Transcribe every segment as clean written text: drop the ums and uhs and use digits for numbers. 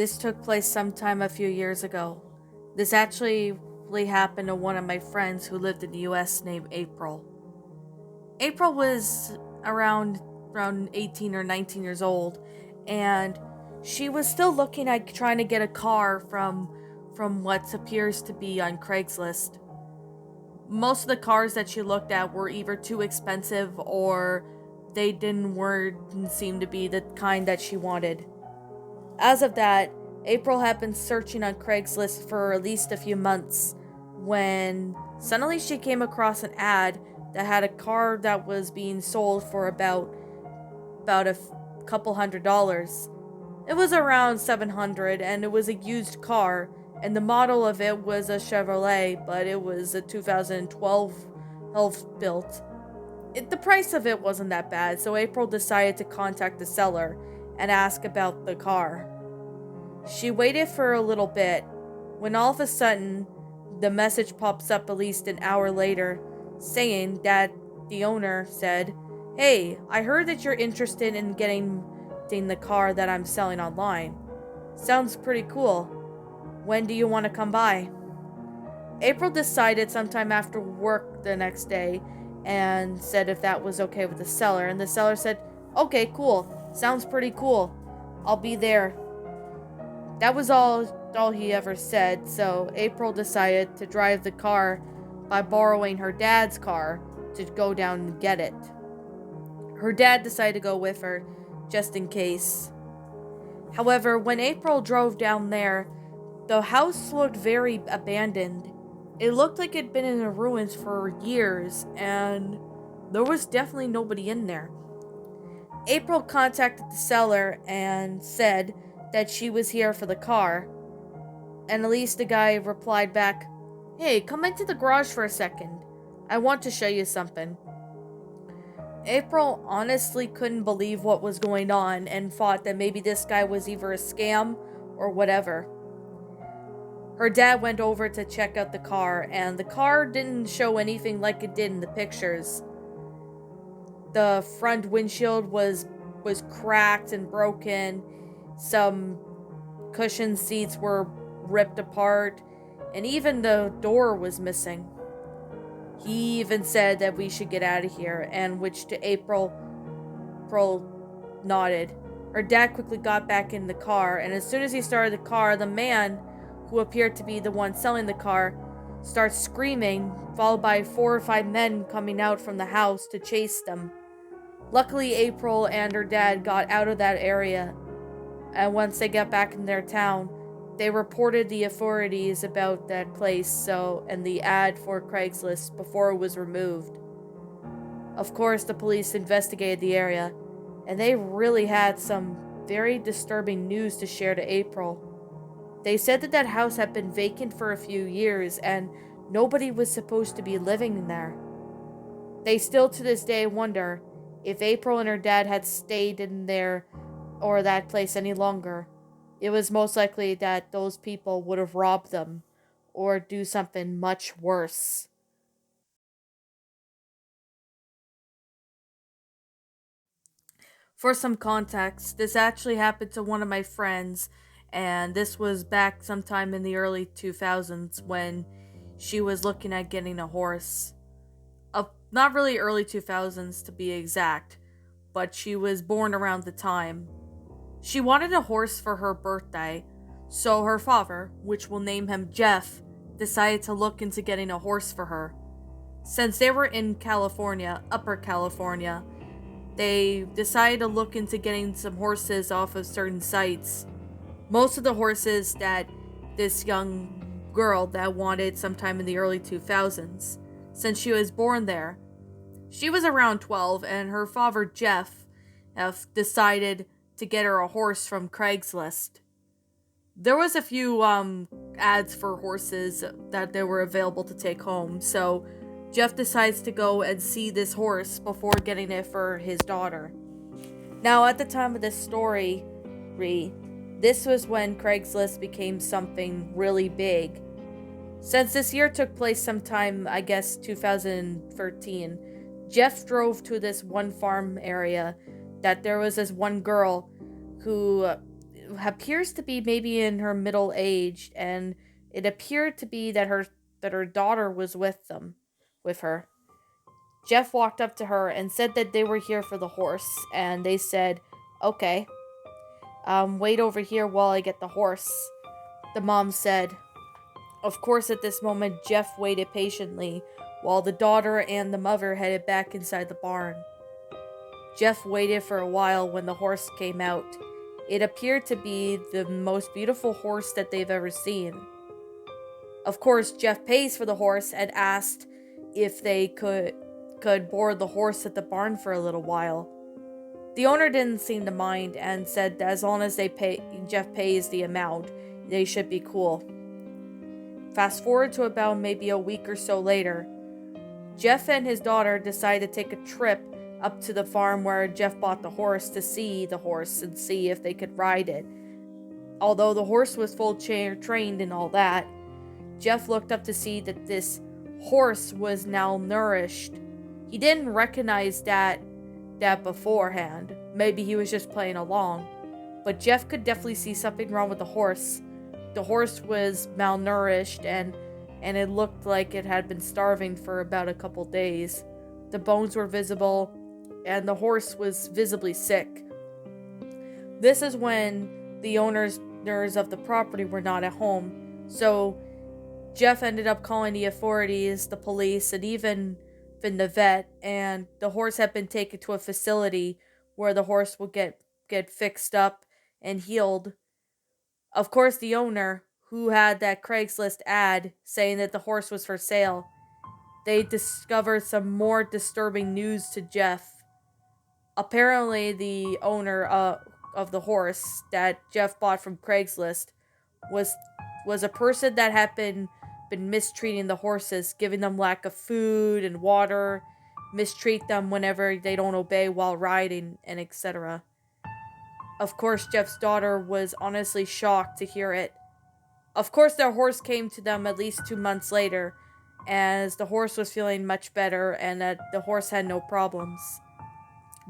This took place sometime a few years ago. This actually really happened to one of my friends who lived in the US named April. April was around 18 or 19 years old, and she was still looking at trying to get a car from what appears to be on Craigslist. Most of the cars that she looked at were either too expensive or they didn't seem to be the kind that she wanted. As of that, April had been searching on Craigslist for at least a few months when suddenly she came across an ad that had a car that was being sold for about couple $100. It was around 700 and it was a used car, and the model of it was a Chevrolet, but it was a 2012 built. The price of it wasn't that bad, so April decided to contact the seller and ask about the car. She waited for a little bit when all of a sudden the message pops up at least an hour later saying that the owner said, "Hey, I heard that you're interested in getting the car that I'm selling online. Sounds pretty cool. When do you want to come by?" April decided sometime after work the next day and said if that was okay with the seller, and the seller said, "Okay, cool. Sounds pretty cool. I'll be there." That was all he ever said, so April decided to drive the car by borrowing her dad's car to go down and get it. Her dad decided to go with her just in case. However, when April drove down there, the house looked very abandoned. It looked like it'd been in the ruins for years, and there was definitely nobody in there. April contacted the seller and said that she was here for the car, and at least the guy replied back, "Hey, come into the garage for a second. I want to show you something." April honestly couldn't believe what was going on and thought that maybe this guy was either a scam or whatever. Her dad went over to check out the car, and the car didn't show anything like it did in the pictures. The front windshield was cracked and broken. Some cushion seats were ripped apart, and even the door was missing. He even said that we should get out of here, and which to April nodded. Her dad quickly got back in the car, and as soon as he started the car, the man, who appeared to be the one selling the car, starts screaming, followed by 4 or 5 men coming out from the house to chase them. Luckily, April and her dad got out of that area, and once they got back in their town, they reported the authorities about that place and the ad for Craigslist before it was removed. Of course, the police investigated the area, and they really had some very disturbing news to share to April. They said that house had been vacant for a few years and nobody was supposed to be living in there. They still to this day wonder if April and her dad had stayed in there or that place any longer. It was most likely that those people would have robbed them or do something much worse. For some context, this actually happened to one of my friends, and this was back sometime in the early 2000s when she was looking at getting a horse. Not really early 2000s to be exact, but she was born around the time. She wanted a horse for her birthday, so her father, which we'll name him Jeff, decided to look into getting a horse for her. Since they were in California, Upper California, they decided to look into getting some horses off of certain sites. Most of the horses that this young girl that wanted sometime in the early 2000s, since she was born there. She was around 12, and her father, Jeff, decided to get her a horse from Craigslist. There was a few ads for horses that they were available to take home, so Jeff decides to go and see this horse before getting it for his daughter. Now, at the time of this story, this was when Craigslist became something really big. Since this year took place sometime, I guess, 2013, Jeff drove to this one farm area that there was this one girl who appears to be maybe in her middle age, and it appeared to be that her daughter was with her. Jeff walked up to her and said that they were here for the horse, and they said, "Okay, wait over here while I get the horse," the mom said. Of course, at this moment, Jeff waited patiently while the daughter and the mother headed back inside the barn. Jeff waited for a while when the horse came out. It appeared to be the most beautiful horse that they've ever seen. Of course, Jeff pays for the horse and asked if they could board the horse at the barn for a little while. The owner didn't seem to mind and said that as long as Jeff pays the amount, they should be cool. Fast forward to about maybe a week or so later, Jeff and his daughter decided to take a trip up to the farm where Jeff bought the horse to see the horse and see if they could ride it. Although the horse was full trained and all that, Jeff looked up to see that this horse was now nourished. He didn't recognize that beforehand. Maybe he was just playing along. But Jeff could definitely see something wrong with the horse. The horse was malnourished and it looked like it had been starving for about a couple days. The bones were visible and the horse was visibly sick. This is when the owners of the property were not at home. So Jeff ended up calling the authorities, the police, and even the vet, and the horse had been taken to a facility where the horse would get fixed up and healed. Of course, the owner, who had that Craigslist ad saying that the horse was for sale, they discovered some more disturbing news to Jeff. Apparently, the owner of the horse that Jeff bought from Craigslist was a person that had been mistreating the horses, giving them lack of food and water, mistreat them whenever they don't obey while riding, and etc. Of course, Jeff's daughter was honestly shocked to hear it. Of course, their horse came to them at least 2 months later, as the horse was feeling much better and that the horse had no problems.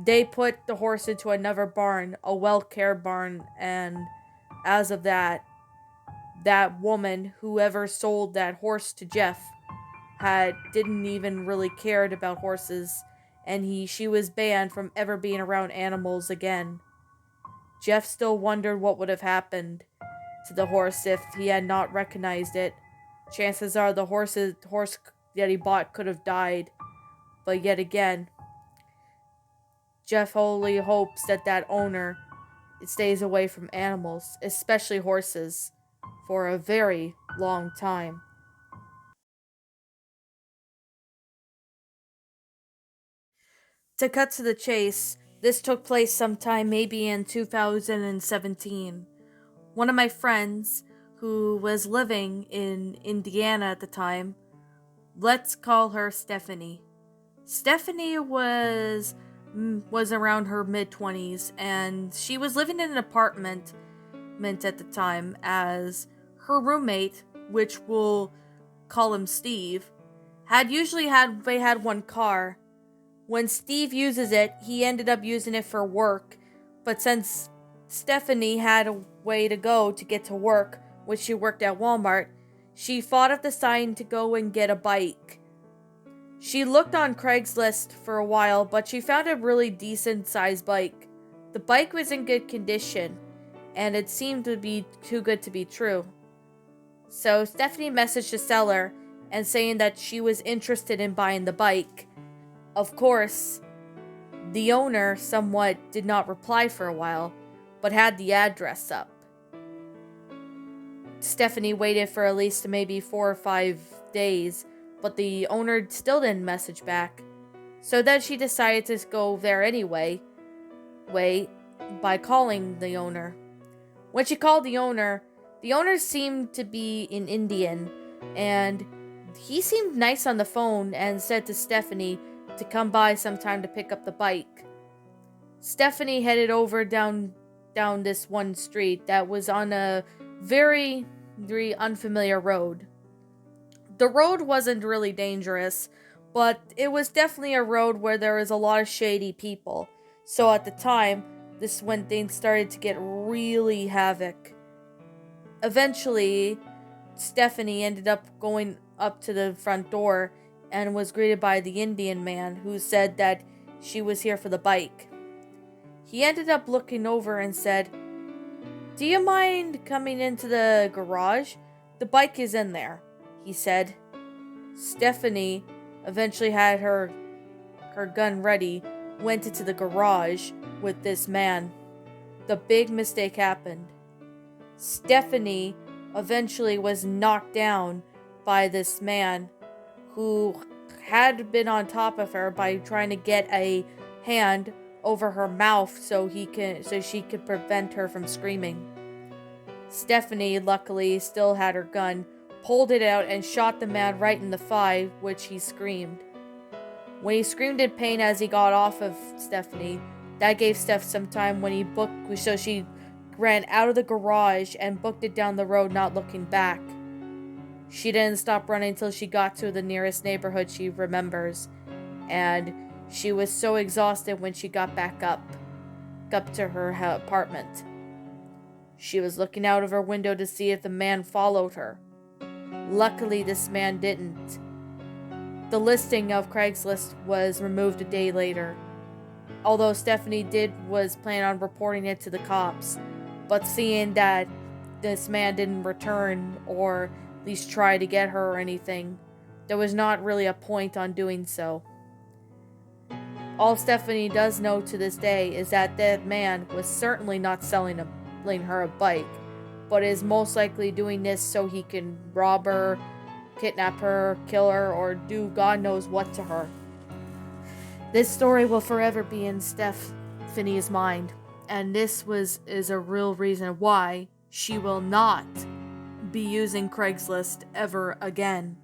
They put the horse into another barn, a well-cared barn, and as of that woman, whoever sold that horse to Jeff, didn't even really cared about horses, and she was banned from ever being around animals again. Jeff still wondered what would have happened to the horse if he had not recognized it. Chances are the horse that he bought could have died. But yet again, Jeff only hopes that owner stays away from animals, especially horses, for a very long time. To cut to the chase, this took place sometime maybe in 2017. One of my friends, who was living in Indiana at the time, let's call her Stephanie. Stephanie was around her mid-20s, and she was living in an apartment at the time, as her roommate, which we'll call him Steve, they had one car. When Steve uses it, he ended up using it for work, but since Stephanie had a way to go to get to work, which she worked at Walmart, she thought of deciding to go and get a bike. She looked on Craigslist for a while, but she found a really decent sized bike. The bike was in good condition, and it seemed to be too good to be true. So Stephanie messaged the seller and saying that she was interested in buying the bike. Of course, the owner somewhat did not reply for a while, but had the address up. Stephanie waited for at least maybe 4 or 5 days, but the owner still didn't message back. So then she decided to go there anyway, by calling the owner. When she called the owner seemed to be an Indian, and he seemed nice on the phone and said to Stephanie to come by sometime to pick up the bike. Stephanie headed over down this one street that was on a very, very unfamiliar road. The road wasn't really dangerous, but it was definitely a road where there was a lot of shady people. So at the time, This is when things started to get really havoc. Eventually, Stephanie ended up going up to the front door and was greeted by the Indian man, who said that she was here for the bike. He ended up looking over and said, "Do you mind coming into the garage? The bike is in there," he said. Stephanie eventually had her gun ready, went into the garage with this man. The big mistake happened. Stephanie eventually was knocked down by this man who had been on top of her by trying to get a hand over her mouth so she could prevent her from screaming. Stephanie luckily still had her gun, pulled it out and shot the man right in the thigh, which he screamed. When he screamed in pain as he got off of Stephanie, that gave Steph some time when he booked, so she ran out of the garage and booked it down the road, not looking back. She didn't stop running until she got to the nearest neighborhood she remembers, and she was so exhausted when she got back up to her apartment. She was looking out of her window to see if the man followed her. Luckily, this man didn't. The listing of Craigslist was removed a day later, although Stephanie was planning on reporting it to the cops, but seeing that this man didn't return or at least try to get her or anything, there was not really a point on doing so. All Stephanie does know to this day is that that man was certainly not selling her a bike, but is most likely doing this so he can rob her, kidnap her, kill her, or do God knows what to her. This story will forever be in Stephanie's mind, and this is a real reason why she will not be using Craigslist ever again.